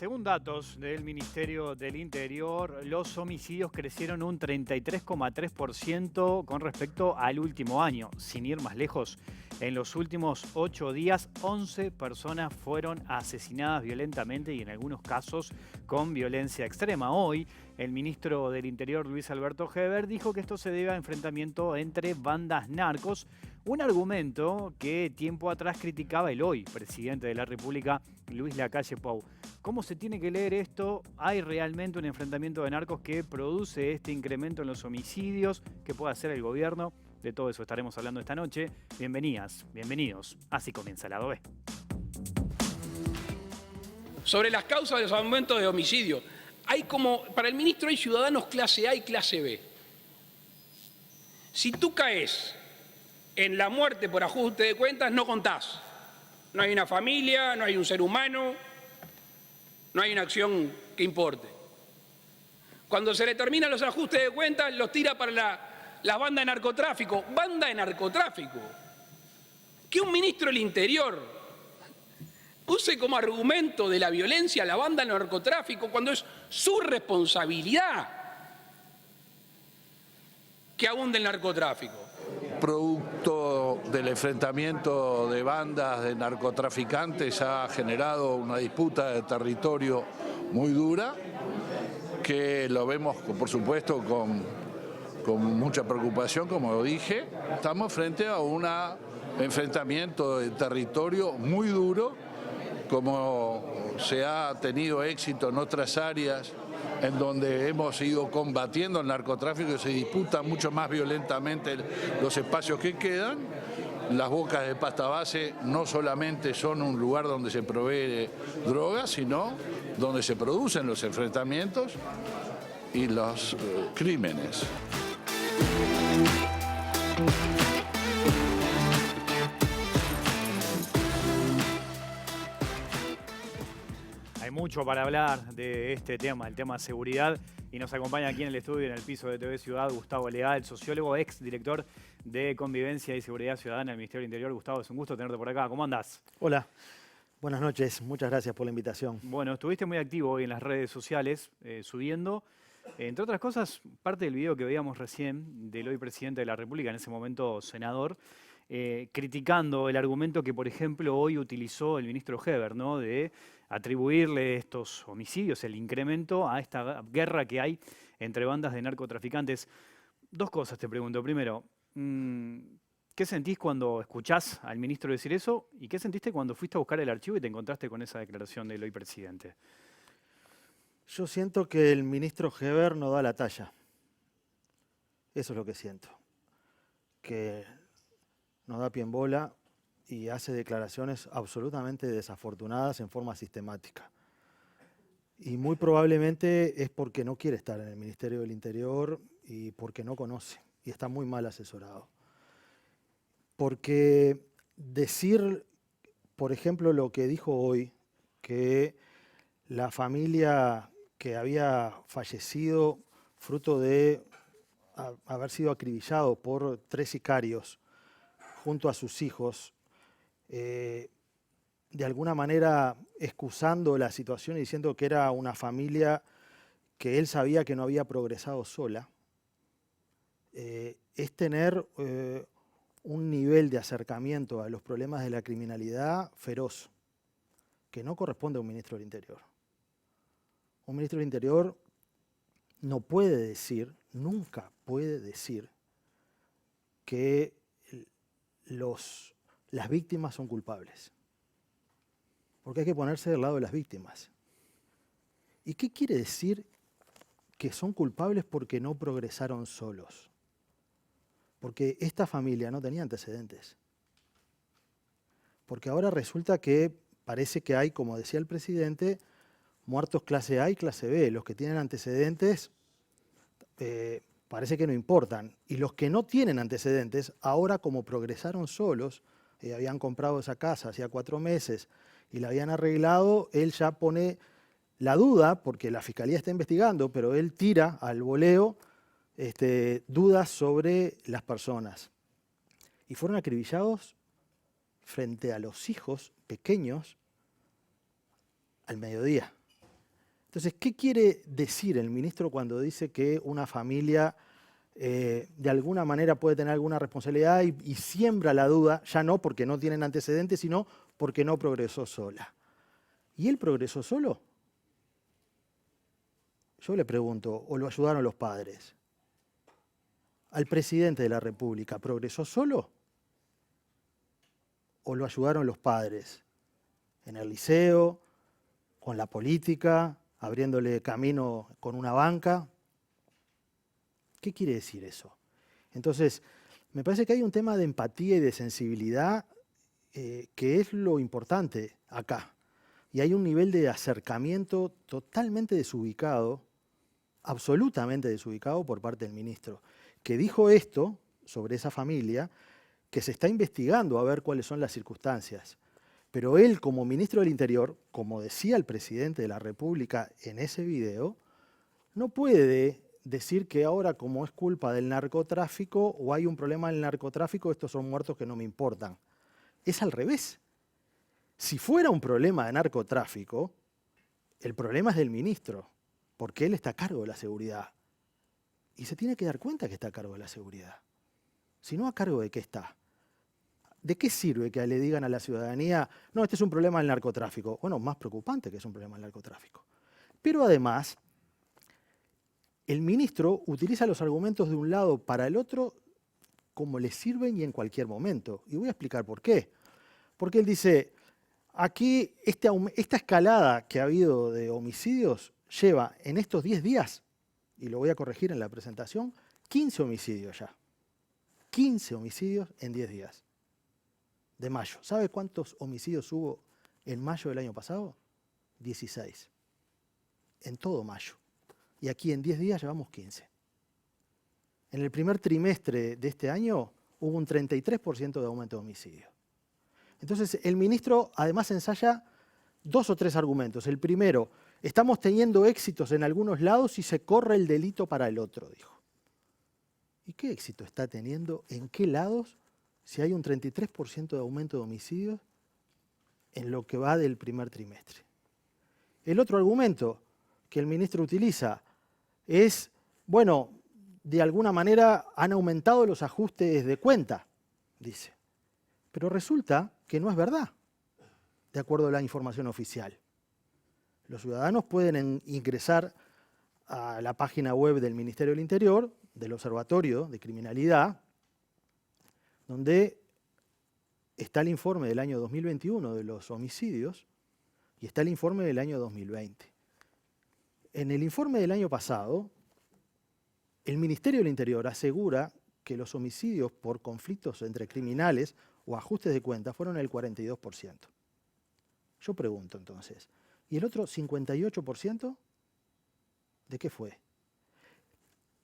Según datos del Ministerio del Interior, los homicidios crecieron un 33,3% con respecto al último año. Sin ir más lejos, en los últimos 8 días, 11 personas fueron asesinadas violentamente y en algunos casos con violencia extrema. Hoy, el ministro del Interior, Luis Alberto Heber, dijo que esto se debe a enfrentamiento entre bandas narcos, un argumento que tiempo atrás criticaba el hoy presidente de la República, Luis Lacalle Pou. ¿Cómo se tiene que leer esto? ¿Hay realmente un enfrentamiento de narcos que produce este incremento en los homicidios? ¿Qué puede hacer el gobierno? De todo eso estaremos hablando esta noche. Bienvenidas, bienvenidos. Así comienza Lado B. Sobre las causas de los aumentos de homicidio, para el ministro hay ciudadanos clase A y clase B. Si tú caes en la muerte por ajuste de cuentas, no contás. No hay una familia, no hay un ser humano, no hay una acción que importe. Cuando se le terminan los ajustes de cuentas, los tira para la banda de narcotráfico. ¡Banda de narcotráfico! Que un ministro del Interior use como argumento de la violencia la banda de narcotráfico cuando es su responsabilidad que abunde el narcotráfico. Producto del enfrentamiento de bandas de narcotraficantes ha generado una disputa de territorio muy dura, que lo vemos, por supuesto, con mucha preocupación, como lo dije. Estamos frente a un enfrentamiento de territorio muy duro, como se ha tenido éxito en otras áreas en donde hemos ido combatiendo el narcotráfico y se disputa mucho más violentamente los espacios que quedan. Las bocas de pasta base no solamente son un lugar donde se provee drogas, sino donde se producen los enfrentamientos y los crímenes. Hay mucho para hablar de este tema, el tema de seguridad, y nos acompaña aquí en el estudio, en el piso de TV Ciudad, Gustavo Leal, sociólogo, ex director de Convivencia y Seguridad Ciudadana del Ministerio del Interior. Gustavo, es un gusto tenerte por acá. ¿Cómo andás? Hola, buenas noches. Muchas gracias por la invitación. Bueno, estuviste muy activo hoy en las redes sociales, subiendo, entre otras cosas, parte del video que veíamos recién del hoy presidente de la República, en ese momento senador, criticando el argumento que, por ejemplo, hoy utilizó el ministro Heber, ¿no?, de atribuirle estos homicidios, el incremento a esta guerra que hay entre bandas de narcotraficantes. Dos cosas te pregunto. Primero, ¿qué sentís cuando escuchás al ministro decir eso? ¿Y qué sentiste cuando fuiste a buscar el archivo y te encontraste con esa declaración del hoy presidente? Yo siento que el ministro Heber no da la talla. Eso es lo que siento. Que no da pie en bola y hace declaraciones absolutamente desafortunadas en forma sistemática. Y muy probablemente es porque no quiere estar en el Ministerio del Interior y porque no conoce y está muy mal asesorado. Porque decir, por ejemplo, lo que dijo hoy, que la familia que había fallecido fruto de haber sido acribillado por 3 sicarios junto a sus hijos, de alguna manera excusando la situación y diciendo que era una familia que él sabía que no había progresado sola, es tener un nivel de acercamiento a los problemas de la criminalidad feroz, que no corresponde a un ministro del Interior. Un ministro del Interior no puede decir, nunca puede decir, que las víctimas son culpables. Porque hay que ponerse del lado de las víctimas. ¿Y qué quiere decir que son culpables porque no progresaron solos? Porque esta familia no tenía antecedentes. Porque ahora resulta que parece que hay, como decía el presidente, muertos clase A y clase B. Los que tienen antecedentes parece que no importan. Y los que no tienen antecedentes, ahora como progresaron solos, habían comprado esa casa hacía 4 meses y la habían arreglado, él ya pone la duda, porque la Fiscalía está investigando, pero él tira al voleo dudas sobre las personas. Y fueron acribillados frente a los hijos pequeños al mediodía. Entonces, ¿qué quiere decir el ministro cuando dice que una familia de alguna manera puede tener alguna responsabilidad y siembra la duda, ya no porque no tienen antecedentes, sino porque no progresó sola? ¿Y él progresó solo? Yo le pregunto, ¿o lo ayudaron los padres? ¿Al presidente de la República progresó solo? ¿O lo ayudaron los padres? ¿En el liceo? ¿Con la política? ¿Abriéndole camino con una banca? ¿Qué quiere decir eso? Entonces, me parece que hay un tema de empatía y de sensibilidad que es lo importante acá. Y hay un nivel de acercamiento totalmente desubicado, absolutamente desubicado por parte del ministro, que dijo esto sobre esa familia, que se está investigando a ver cuáles son las circunstancias. Pero él, como ministro del Interior, como decía el presidente de la República en ese video, no puede decir que ahora, como es culpa del narcotráfico o hay un problema del narcotráfico, estos son muertos que no me importan. Es al revés. Si fuera un problema de narcotráfico, el problema es del ministro, porque él está a cargo de la seguridad. Y se tiene que dar cuenta que está a cargo de la seguridad. Si no, ¿a cargo de qué está? ¿De qué sirve que le digan a la ciudadanía, no, este es un problema del narcotráfico? Bueno, más preocupante que es un problema del narcotráfico. Pero además, el ministro utiliza los argumentos de un lado para el otro como le sirven y en cualquier momento. Y voy a explicar por qué. Porque él dice, aquí esta escalada que ha habido de homicidios lleva en estos 10 días, y lo voy a corregir en la presentación, 15 homicidios ya. 15 homicidios en 10 días. De mayo. ¿Sabe cuántos homicidios hubo en mayo del año pasado? 16. En todo mayo. Y aquí en 10 días llevamos 15. En el primer trimestre de este año hubo un 33% de aumento de homicidios. Entonces el ministro además ensaya 2 o 3 argumentos. El primero, estamos teniendo éxitos en algunos lados y se corre el delito para el otro, dijo. ¿Y qué éxito está teniendo? ¿En qué lados? Si hay un 33% de aumento de homicidios en lo que va del primer trimestre. El otro argumento que el ministro utiliza es, bueno, de alguna manera han aumentado los ajustes de cuenta, dice. Pero resulta que no es verdad, de acuerdo a la información oficial. Los ciudadanos pueden ingresar a la página web del Ministerio del Interior, del Observatorio de Criminalidad, donde está el informe del año 2021 de los homicidios y está el informe del año 2020. En el informe del año pasado, el Ministerio del Interior asegura que los homicidios por conflictos entre criminales o ajustes de cuentas fueron el 42%. Yo pregunto entonces, ¿y el otro 58%? ¿De qué fue?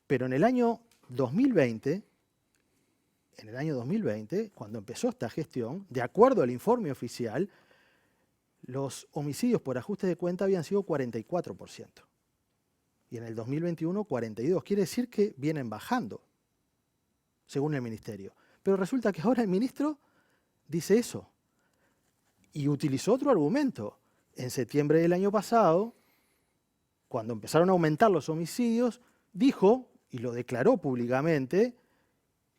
Pero en el año 2020, cuando empezó esta gestión, de acuerdo al informe oficial, los homicidios por ajuste de cuenta habían sido 44%. Y en el 2021, 42%. Quiere decir que vienen bajando, según el ministerio. Pero resulta que ahora el ministro dice eso. Y utilizó otro argumento. En septiembre del año pasado, cuando empezaron a aumentar los homicidios, dijo, y lo declaró públicamente,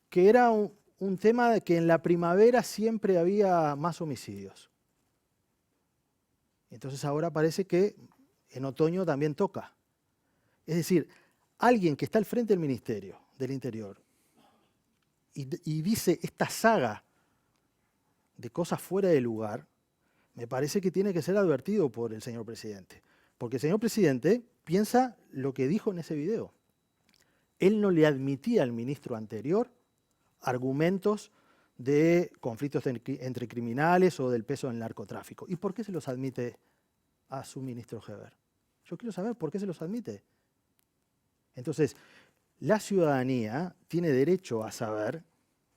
que era un tema de que en la primavera siempre había más homicidios. Entonces ahora parece que en otoño también toca. Es decir, alguien que está al frente del Ministerio del Interior y dice esta saga de cosas fuera de lugar, me parece que tiene que ser advertido por el señor presidente. Porque el señor presidente piensa lo que dijo en ese video. Él no le admitía al ministro anterior argumentos de conflictos entre criminales o del peso del narcotráfico. ¿Y por qué se los admite a su ministro Heber? Yo quiero saber por qué se los admite. Entonces, la ciudadanía tiene derecho a saber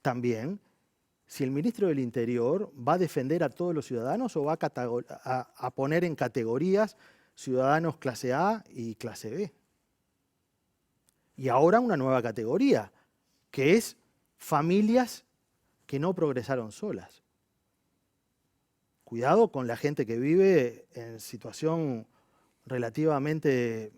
también si el ministro del Interior va a defender a todos los ciudadanos o va a poner en categorías ciudadanos clase A y clase B. Y ahora una nueva categoría, que es familias que no progresaron solas. Cuidado con la gente que vive en situación relativamente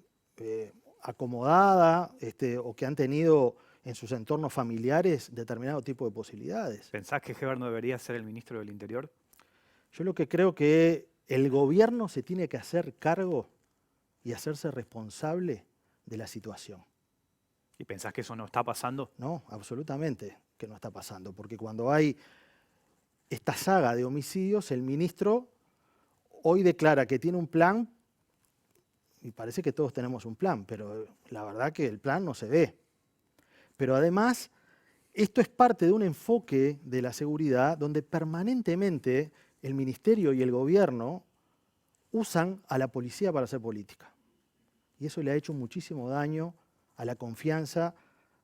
acomodada, o que han tenido en sus entornos familiares determinado tipo de posibilidades. ¿Pensás que Heber no debería ser el ministro del Interior? Yo lo que creo que el gobierno se tiene que hacer cargo y hacerse responsable de la situación. ¿Y pensás que eso no está pasando? No, absolutamente que no está pasando, porque cuando hay esta saga de homicidios, el ministro hoy declara que tiene un plan, y parece que todos tenemos un plan, pero la verdad que el plan no se ve. Pero además, esto es parte de un enfoque de la seguridad donde permanentemente el ministerio y el gobierno usan a la policía para hacer política. Y eso le ha hecho muchísimo daño a la confianza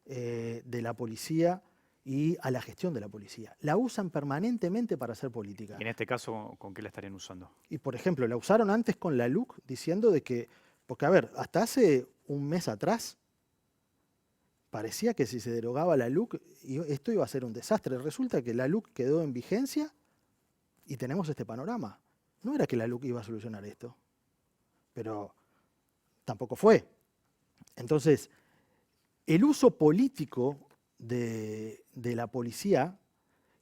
de la policía y a la gestión de la policía. La usan permanentemente para hacer política. Y en este caso, ¿con qué la estarían usando? Y por ejemplo, la usaron antes con la LUC diciendo de que, porque a ver, hasta hace un mes atrás parecía que si se derogaba la LUC esto iba a ser un desastre. Resulta que la LUC quedó en vigencia y tenemos este panorama. No era que la LUC iba a solucionar esto, pero tampoco fue. Entonces, el uso político de la policía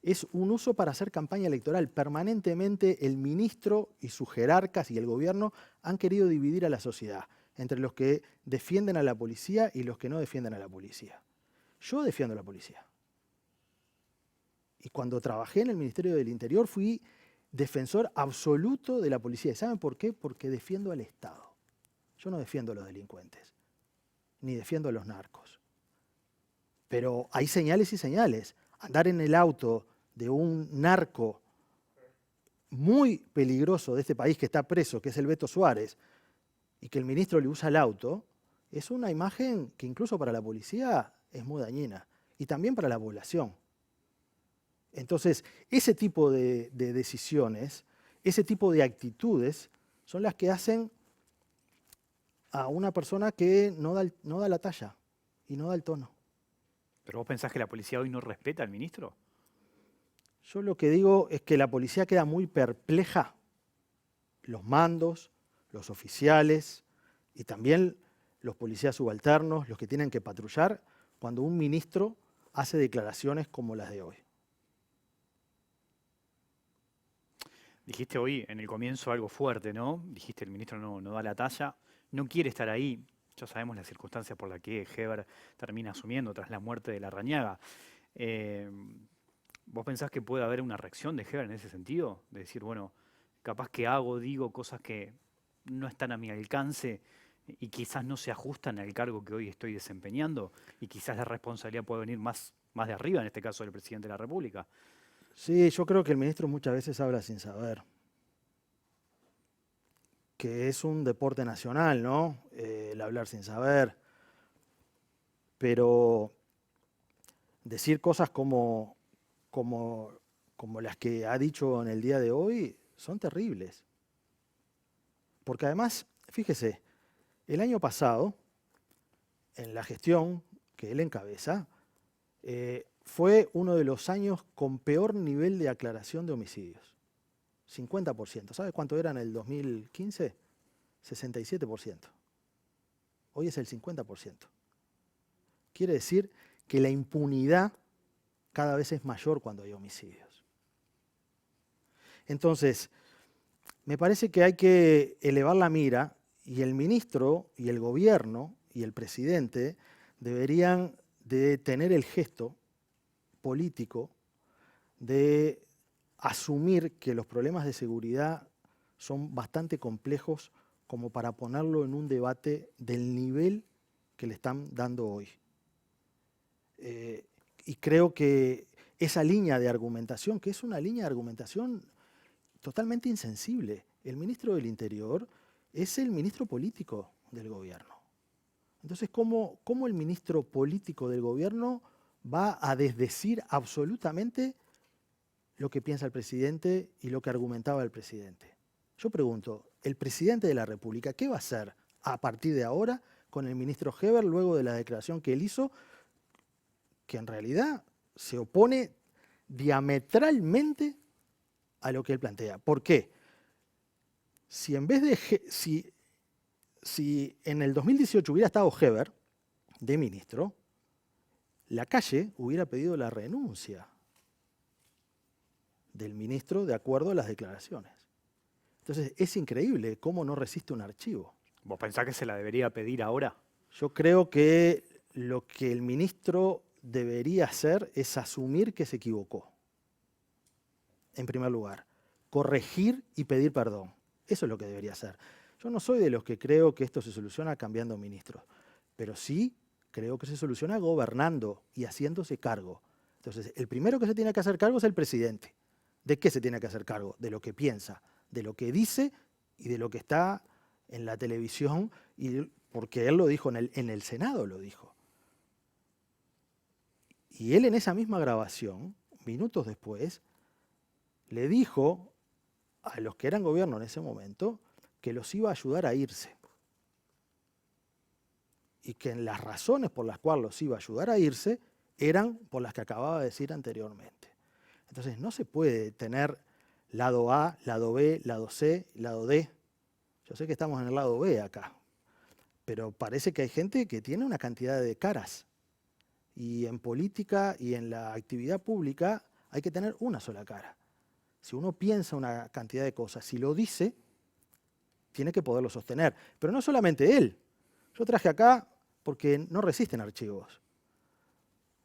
es un uso para hacer campaña electoral. Permanentemente el ministro y sus jerarcas y el gobierno han querido dividir a la sociedad entre los que defienden a la policía y los que no defienden a la policía. Yo defiendo a la policía. Y cuando trabajé en el Ministerio del Interior fui defensor absoluto de la policía. ¿Y saben por qué? Porque defiendo al Estado. Yo no defiendo a los delincuentes, ni defiendo a los narcos. Pero hay señales y señales. Andar en el auto de un narco muy peligroso de este país que está preso, que es el Beto Suárez, y que el ministro le usa el auto, es una imagen que incluso para la policía es muy dañina, y también para la población. Entonces, ese tipo de decisiones, ese tipo de actitudes, son las que hacen a una persona que no da la talla y no da el tono. ¿Pero vos pensás que la policía hoy no respeta al ministro? Yo lo que digo es que la policía queda muy perpleja, los mandos, los oficiales y también los policías subalternos, los que tienen que patrullar, cuando un ministro hace declaraciones como las de hoy. Dijiste hoy en el comienzo algo fuerte, ¿no? Dijiste el ministro no da la talla, no quiere estar ahí. Ya sabemos las circunstancias por las que Heber termina asumiendo tras la muerte de Larrañaga. ¿Vos pensás que puede haber una reacción de Heber en ese sentido? De decir, bueno, capaz que digo cosas que no están a mi alcance y quizás no se ajustan al cargo que hoy estoy desempeñando y quizás la responsabilidad puede venir más de arriba, en este caso del presidente de la República. Sí, yo creo que el ministro muchas veces habla sin saber. Que es un deporte nacional, ¿no? El hablar sin saber. Pero decir cosas como las que ha dicho en el día de hoy son terribles. Porque además, fíjese, el año pasado, en la gestión que él encabeza, fue uno de los años con peor nivel de aclaración de homicidios. 50%. ¿Sabe cuánto era en el 2015? 67%. Hoy es el 50%. Quiere decir que la impunidad cada vez es mayor cuando hay homicidios. Entonces, me parece que hay que elevar la mira y el ministro y el gobierno y el presidente deberían de tener el gesto político de asumir que los problemas de seguridad son bastante complejos como para ponerlo en un debate del nivel que le están dando hoy. Y creo que esa línea de argumentación, que es una línea de argumentación totalmente insensible. El ministro del Interior es el ministro político del gobierno. Entonces, ¿cómo el ministro político del gobierno va a desdecir absolutamente lo que piensa el presidente y lo que argumentaba el presidente? Yo pregunto, el presidente de la República, ¿qué va a hacer a partir de ahora con el ministro Heber luego de la declaración que él hizo, que en realidad se opone diametralmente a lo que él plantea? ¿Por qué? Si si en el 2018 hubiera estado Heber de ministro, la calle hubiera pedido la renuncia del ministro de acuerdo a las declaraciones. Entonces es increíble cómo no resiste un archivo. ¿Vos pensás que se la debería pedir ahora? Yo creo que lo que el ministro debería hacer es asumir que se equivocó. En primer lugar, corregir y pedir perdón. Eso es lo que debería hacer. Yo no soy de los que creo que esto se soluciona cambiando ministros, pero sí creo que se soluciona gobernando y haciéndose cargo. Entonces, el primero que se tiene que hacer cargo es el presidente. ¿De qué se tiene que hacer cargo? De lo que piensa, de lo que dice y de lo que está en la televisión, y porque él lo dijo en el Senado, lo dijo. Y él en esa misma grabación, minutos después, le dijo a los que eran gobierno en ese momento que los iba a ayudar a irse. Y que las razones por las cuales los iba a ayudar a irse eran por las que acababa de decir anteriormente. Entonces no se puede tener lado A, lado B, lado C, lado D. Yo sé que estamos en el lado B acá, pero parece que hay gente que tiene una cantidad de caras. Y en política y en la actividad pública hay que tener una sola cara. Si uno piensa una cantidad de cosas, si lo dice, tiene que poderlo sostener. Pero no solamente él. Yo traje acá porque no resisten archivos.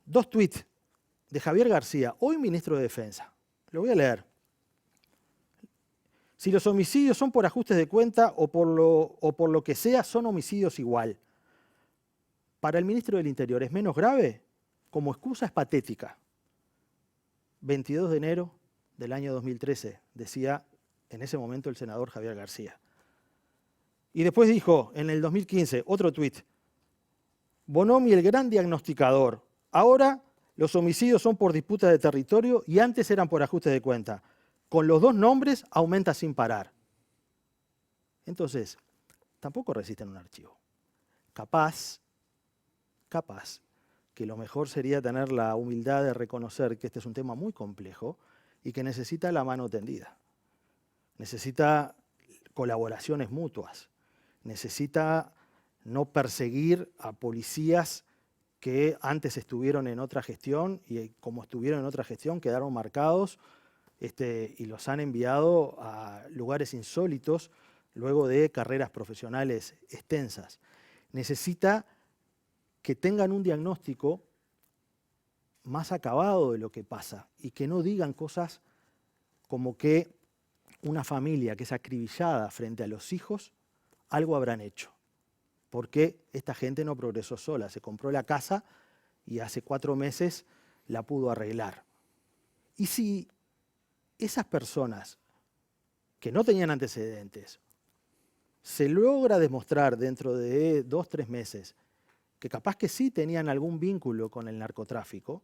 2 tweets de Javier García, hoy ministro de Defensa. Lo voy a leer. Si los homicidios son por ajustes de cuenta o por lo que sea, son homicidios igual. Para el ministro del Interior, ¿es menos grave? Como excusa es patética. 22 de enero del año 2013, decía en ese momento el senador Javier García. Y después dijo, en el 2015, otro tuit, Bonomi el gran diagnosticador. Ahora los homicidios son por disputa de territorio y antes eran por ajuste de cuenta. Con los 2 nombres aumenta sin parar. Entonces, tampoco resisten un archivo. Capaz que lo mejor sería tener la humildad de reconocer que este es un tema muy complejo y que necesita la mano tendida. Necesita colaboraciones mutuas. Necesita no perseguir a policías que antes estuvieron en otra gestión y como estuvieron en otra gestión quedaron marcados y los han enviado a lugares insólitos luego de carreras profesionales extensas. Necesita que tengan un diagnóstico más acabado de lo que pasa y que no digan cosas como que una familia que es acribillada frente a los hijos, algo habrán hecho. Porque esta gente no progresó sola, se compró la casa y hace 4 meses la pudo arreglar. Y si esas personas que no tenían antecedentes, se logra demostrar dentro de 2 o 3 meses que capaz que sí tenían algún vínculo con el narcotráfico,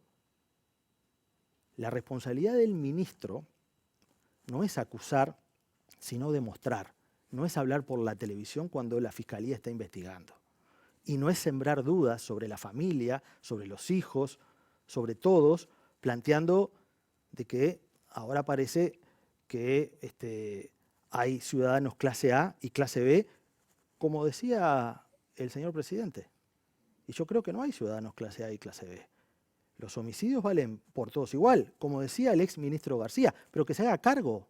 la responsabilidad del ministro no es acusar, sino demostrar. No es hablar por la televisión cuando la fiscalía está investigando. Y no es sembrar dudas sobre la familia, sobre los hijos, sobre todos, planteando de que ahora parece que hay ciudadanos clase A y clase B, como decía el señor presidente. Y yo creo que no hay ciudadanos clase A y clase B. Los homicidios valen por todos igual, como decía el ex ministro García, pero que se haga cargo.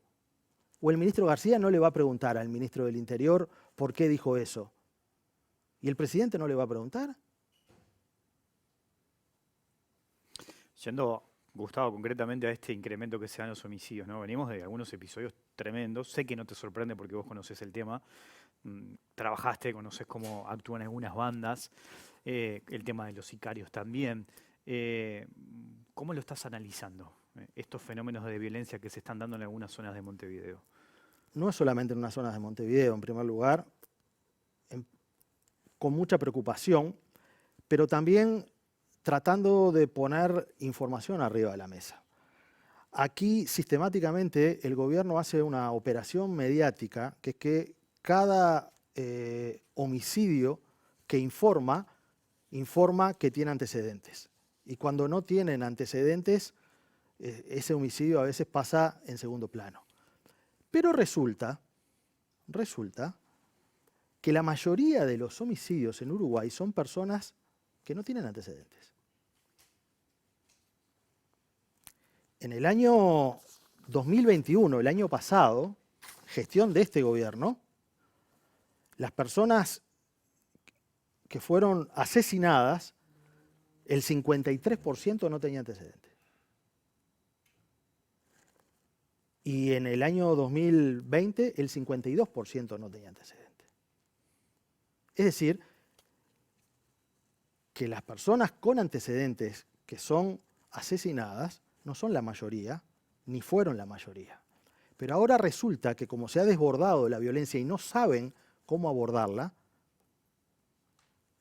O el ministro García no le va a preguntar al ministro del Interior por qué dijo eso. ¿Y el presidente no le va a preguntar? Yendo, Gustavo, concretamente a este incremento que se dan los homicidios, ¿no? Venimos de algunos episodios tremendos. Sé que no te sorprende porque vos conoces el tema. Trabajaste, conoces cómo actúan algunas bandas. El tema de los sicarios también. ¿Cómo lo estás analizando? Estos fenómenos de violencia que se están dando en algunas zonas de Montevideo. No es solamente en unas zonas de Montevideo, en primer lugar, con mucha preocupación, pero también tratando de poner información arriba de la mesa. Aquí, sistemáticamente, el gobierno hace una operación mediática, que es que cada homicidio que informa que tiene antecedentes. Y cuando no tienen antecedentes, ese homicidio a veces pasa en segundo plano. Pero resulta que la mayoría de los homicidios en Uruguay son personas que no tienen antecedentes. En el año 2021, el año pasado, gestión de este gobierno, las personas que fueron asesinadas, el 53% no tenía antecedentes. Y en el año 2020, el 52% no tenía antecedentes. Es decir, que las personas con antecedentes que son asesinadas no son la mayoría, ni fueron la mayoría. Pero ahora resulta que como se ha desbordado la violencia y no saben cómo abordarla,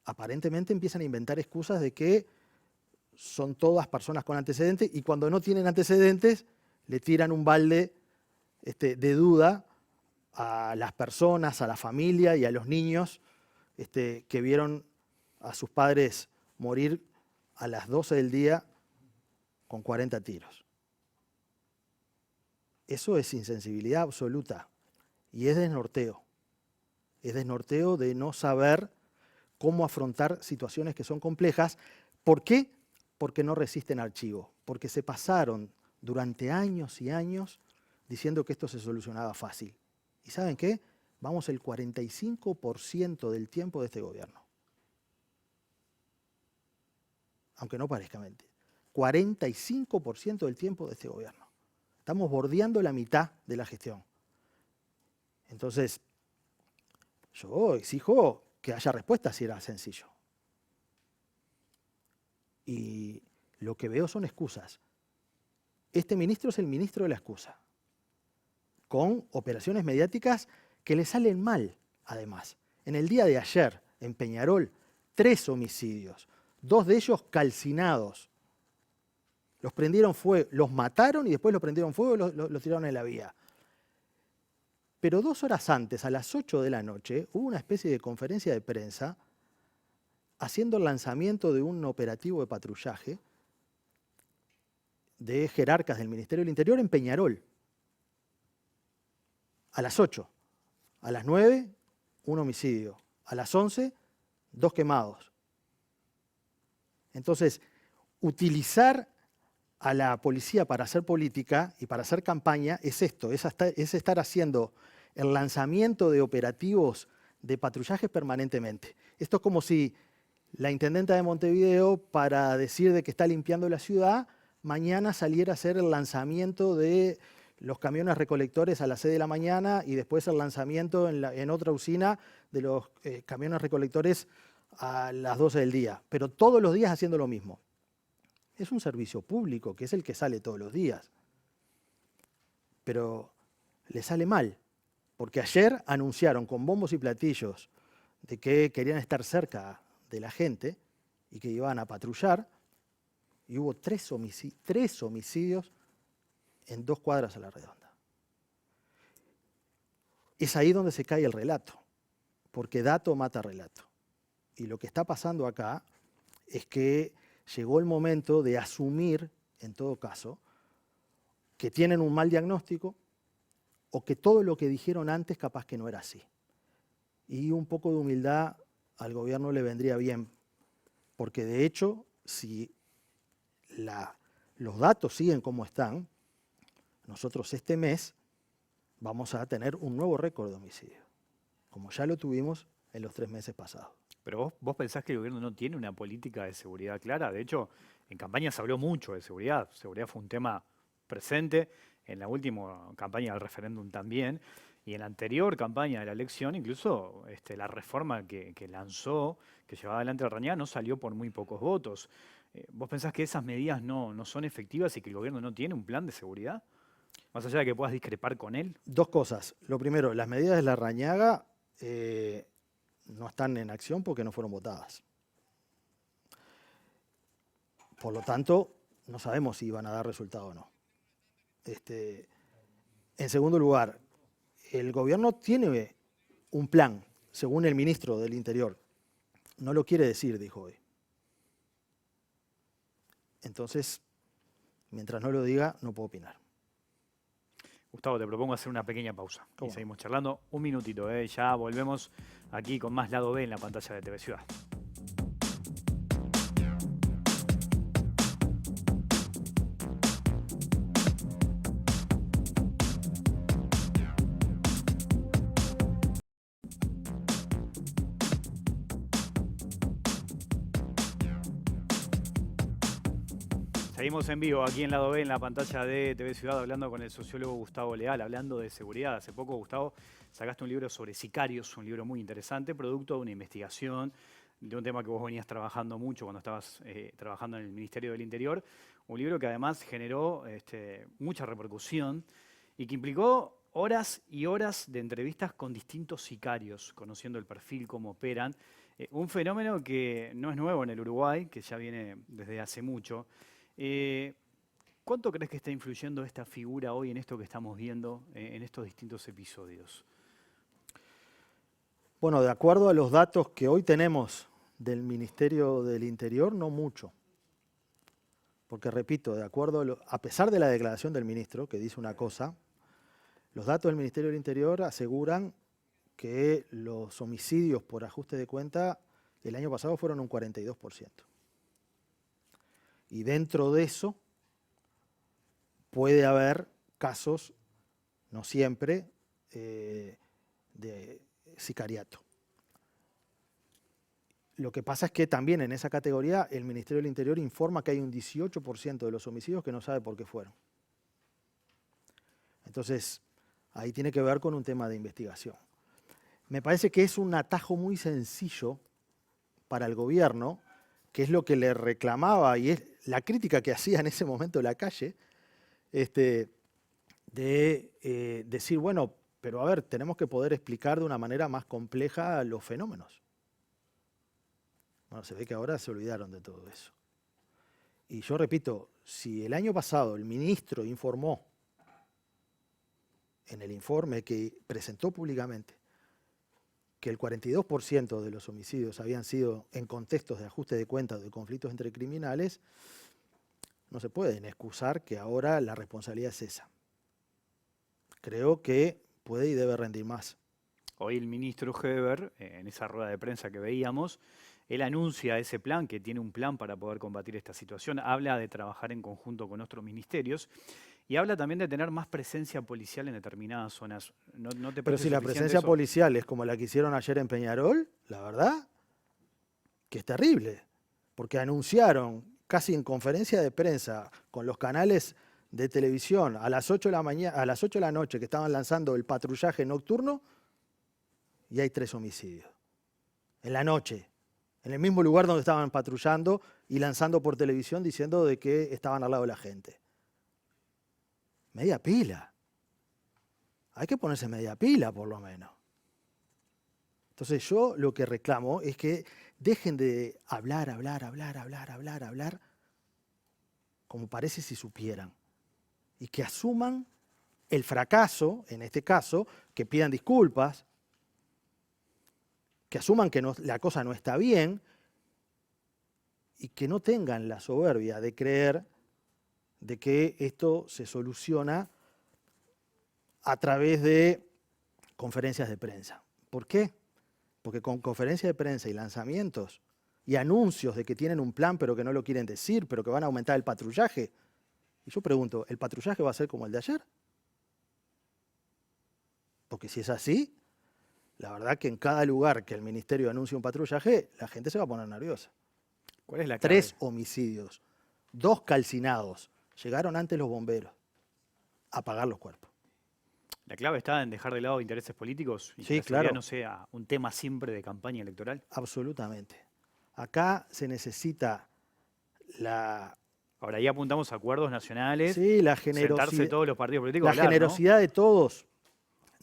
aparentemente empiezan a inventar excusas de que son todas personas con antecedentes y cuando no tienen antecedentes le tiran un balde de duda a las personas, a la familia y a los niños que vieron a sus padres morir a las 12 del día con 40 tiros. Eso es insensibilidad absoluta y es desnorteo. Es desnorteo de no saber cómo afrontar situaciones que son complejas. ¿Por qué? Porque no resisten archivo, porque se pasaron durante años y años diciendo que esto se solucionaba fácil. ¿Y saben qué? Vamos el 45% del tiempo de este gobierno. Aunque no parezca mentir. 45% del tiempo de este gobierno. Estamos bordeando la mitad de la gestión. Entonces, yo exijo que haya respuesta si era sencillo. Y lo que veo son excusas. Este ministro es el ministro de la excusa, con operaciones mediáticas que le salen mal, además. En el día de ayer, en Peñarol, 3 homicidios, 2 de ellos calcinados. Los prendieron fuego, los mataron y después los prendieron fuego y los tiraron en la vía. Pero 2 horas antes, a las 8 de la noche, hubo una especie de conferencia de prensa haciendo el lanzamiento de un operativo de patrullaje de jerarcas del Ministerio del Interior en Peñarol. A las 8. A las 9, un homicidio. A las 11, 2 quemados. Entonces, utilizar a la policía para hacer política y para hacer campaña es esto, es estar haciendo el lanzamiento de operativos de patrullajes permanentemente. Esto es como si la intendenta de Montevideo, para decir de que está limpiando la ciudad, mañana saliera a hacer el lanzamiento de los camiones recolectores a las 6 de la mañana y después el lanzamiento en otra usina de los camiones recolectores a las 12 del día. Pero todos los días haciendo lo mismo. Es un servicio público, que es el que sale todos los días. Pero le sale mal, porque ayer anunciaron con bombos y platillos de que querían estar cerca de la gente y que iban a patrullar, y hubo 3 homicidios en 2 cuadras a la redonda. Es ahí donde se cae el relato, porque dato mata relato. Y lo que está pasando acá es que llegó el momento de asumir, en todo caso, que tienen un mal diagnóstico o que todo lo que dijeron antes capaz que no era así. Y un poco de humildad al gobierno le vendría bien, porque de hecho, si los datos siguen como están, nosotros este mes vamos a tener un nuevo récord de homicidio, como ya lo tuvimos en los 3 meses pasados. Pero vos pensás que el gobierno no tiene una política de seguridad clara. De hecho, en campaña se habló mucho de seguridad. Seguridad fue un tema presente en la última campaña del referéndum también. Y en la anterior campaña de la elección, incluso la reforma que lanzó, que llevaba adelante Larrañaga, no salió por muy pocos votos. ¿Vos pensás que esas medidas no son efectivas y que el gobierno no tiene un plan de seguridad? Más allá de que puedas discrepar con él. 2 cosas. Lo primero, las medidas de Larrañaga no están en acción porque no fueron votadas. Por lo tanto, no sabemos si van a dar resultado o no. En segundo lugar, el gobierno tiene un plan, según el ministro del Interior. No lo quiere decir, dijo hoy. Entonces, mientras no lo diga, no puedo opinar. Gustavo, te propongo hacer una pequeña pausa. ¿Cómo? Y seguimos charlando un minutito. Ya volvemos aquí con más Lado B en la pantalla de TV Ciudad. Seguimos en vivo aquí en Lado B, en la pantalla de TV Ciudad, hablando con el sociólogo Gustavo Leal, hablando de seguridad. Hace poco, Gustavo, sacaste un libro sobre sicarios, un libro muy interesante, producto de una investigación, de un tema que vos venías trabajando mucho cuando estabas trabajando en el Ministerio del Interior. Un libro que además generó mucha repercusión y que implicó horas y horas de entrevistas con distintos sicarios, conociendo el perfil, cómo operan. Un fenómeno que no es nuevo en el Uruguay, que ya viene desde hace mucho. ¿Cuánto crees que está influyendo esta figura hoy en esto que estamos viendo, en estos distintos episodios? Bueno, de acuerdo a los datos que hoy tenemos del Ministerio del Interior, no mucho. Porque, repito, de acuerdo a pesar de la declaración del ministro, que dice una cosa, los datos del Ministerio del Interior aseguran que los homicidios por ajuste de cuenta el año pasado fueron un 42%. Y dentro de eso puede haber casos, no siempre, de sicariato. Lo que pasa es que también en esa categoría el Ministerio del Interior informa que hay un 18% de los homicidios que no sabe por qué fueron. Entonces, ahí tiene que ver con un tema de investigación. Me parece que es un atajo muy sencillo para el gobierno, que es lo que le reclamaba y es la crítica que hacía en ese momento la calle, de decir, bueno, pero a ver, tenemos que poder explicar de una manera más compleja los fenómenos. Bueno, se ve que ahora se olvidaron de todo eso. Y yo repito, si el año pasado el ministro informó, en el informe que presentó públicamente, que el 42% de los homicidios habían sido en contextos de ajuste de cuentas o de conflictos entre criminales, no se pueden excusar que ahora la responsabilidad es esa. Creo que puede y debe rendir más. Hoy el ministro Heber, en esa rueda de prensa que veíamos, él anuncia ese plan, que tiene un plan para poder combatir esta situación, habla de trabajar en conjunto con otros ministerios y habla también de tener más presencia policial en determinadas zonas. ¿No te Pero si la presencia policial es como la que hicieron ayer en Peñarol, la verdad que es terrible, porque anunciaron casi en conferencia de prensa con los canales de televisión a las 8 de la mañana, a las 8 de la noche que estaban lanzando el patrullaje nocturno y hay 3 homicidios. En la noche, en el mismo lugar donde estaban patrullando y lanzando por televisión diciendo de que estaban al lado de la gente. Media pila. Hay que ponerse media pila por lo menos. Entonces yo lo que reclamo es que dejen de hablar, como parece si supieran. Y que asuman el fracaso, en este caso, que pidan disculpas, que asuman que la cosa no está bien y que no tengan la soberbia de creer de que esto se soluciona a través de conferencias de prensa. ¿Por qué? Porque con conferencias de prensa y lanzamientos y anuncios de que tienen un plan pero que no lo quieren decir, pero que van a aumentar el patrullaje. Y yo pregunto, ¿el patrullaje va a ser como el de ayer? Porque si es así, la verdad que en cada lugar que el ministerio anuncie un patrullaje, la gente se va a poner nerviosa. ¿Cuál es la clave? 3 homicidios, 2 calcinados. Llegaron antes los bomberos a apagar los cuerpos. ¿La clave está en dejar de lado intereses políticos y Sí, que la seguridad claro. no sea un tema siempre de campaña electoral? Absolutamente. Acá se necesita la... Ahora ahí apuntamos a acuerdos nacionales, Sí, la sentarse generosidad, todos los partidos políticos, la hablar, ¿no? generosidad de todos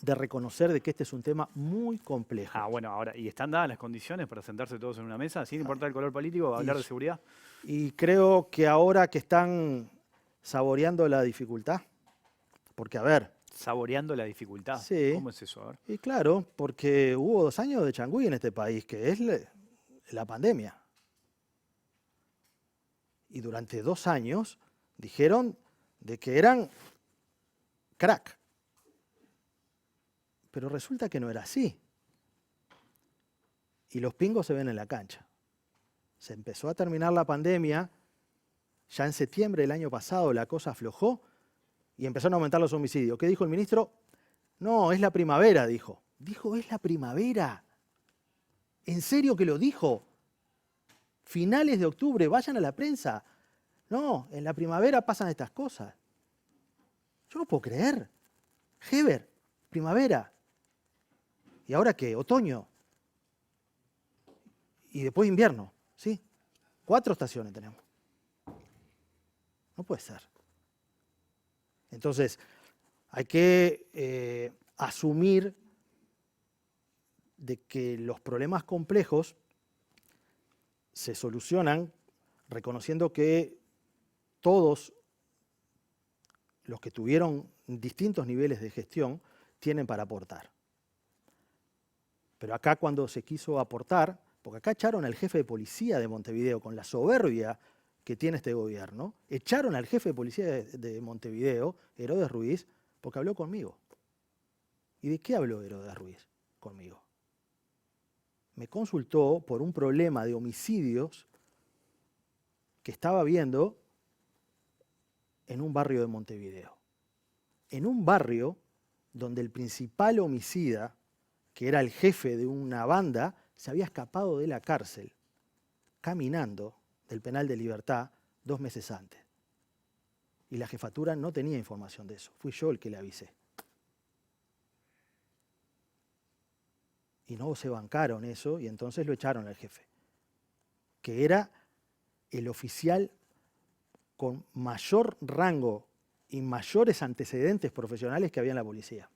de reconocer de que este es un tema muy complejo. Ah, bueno, ahora, ¿y están dadas las condiciones para sentarse todos en una mesa, sin importar el color político, a hablar de seguridad? Y creo que ahora que están saboreando la dificultad, porque a ver... Saboreando la dificultad. Sí. ¿Cómo es eso? A ver. Y claro, porque hubo 2 años de changüí en este país, que es la pandemia. Y durante 2 años dijeron de que eran crack, Pero resulta que no era así. Y los pingos se ven en la cancha. Se empezó a terminar la pandemia, ya en septiembre del año pasado la cosa aflojó y empezaron a aumentar los homicidios. ¿Qué dijo el ministro? No, es la primavera, dijo. Dijo, es la primavera. ¿En serio que lo dijo? Finales de octubre, vayan a la prensa. No, en la primavera pasan estas cosas. Yo no puedo creer. Heber, primavera. ¿Y ahora qué? Otoño. Y después invierno, ¿sí? 4 estaciones tenemos. No puede ser. Entonces, hay que asumir de que los problemas complejos se solucionan reconociendo que todos los que tuvieron distintos niveles de gestión tienen para aportar. Pero acá cuando se quiso aportar, porque acá echaron al jefe de policía de Montevideo con la soberbia que tiene este gobierno, echaron al jefe de policía de Montevideo, Herodes Ruiz, porque habló conmigo. ¿Y de qué habló Herodes Ruiz conmigo? Me consultó por un problema de homicidios que estaba viendo en un barrio de Montevideo. En un barrio donde el principal homicida, que era el jefe de una banda, se había escapado de la cárcel, caminando del penal de Libertad 2 meses antes. Y la jefatura no tenía información de eso. Fui yo el que le avisé. Y no se bancaron eso y entonces lo echaron al jefe, que era el oficial con mayor rango y mayores antecedentes profesionales que había en la policía.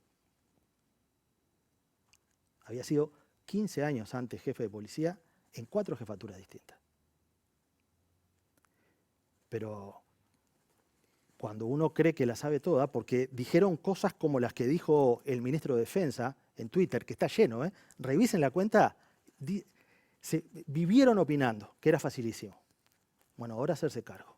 Había sido 15 años antes jefe de policía en 4 jefaturas distintas. Pero cuando uno cree que la sabe toda, porque dijeron cosas como las que dijo el ministro de Defensa en Twitter, que está lleno, revisen la cuenta, se vivieron opinando, que era facilísimo. Bueno, ahora hacerse cargo.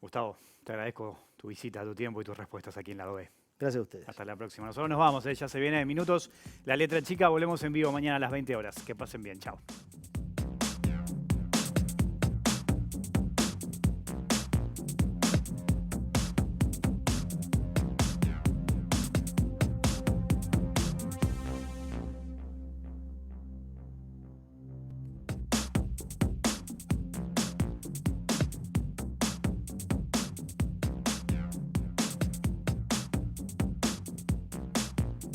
Gustavo, te agradezco tu visita, tu tiempo y tus respuestas aquí en Lado B. Gracias a ustedes. Hasta la próxima. Nosotros nos vamos, ya se viene en minutos la letra chica. Volvemos en vivo mañana a las 20 horas. Que pasen bien. Chao.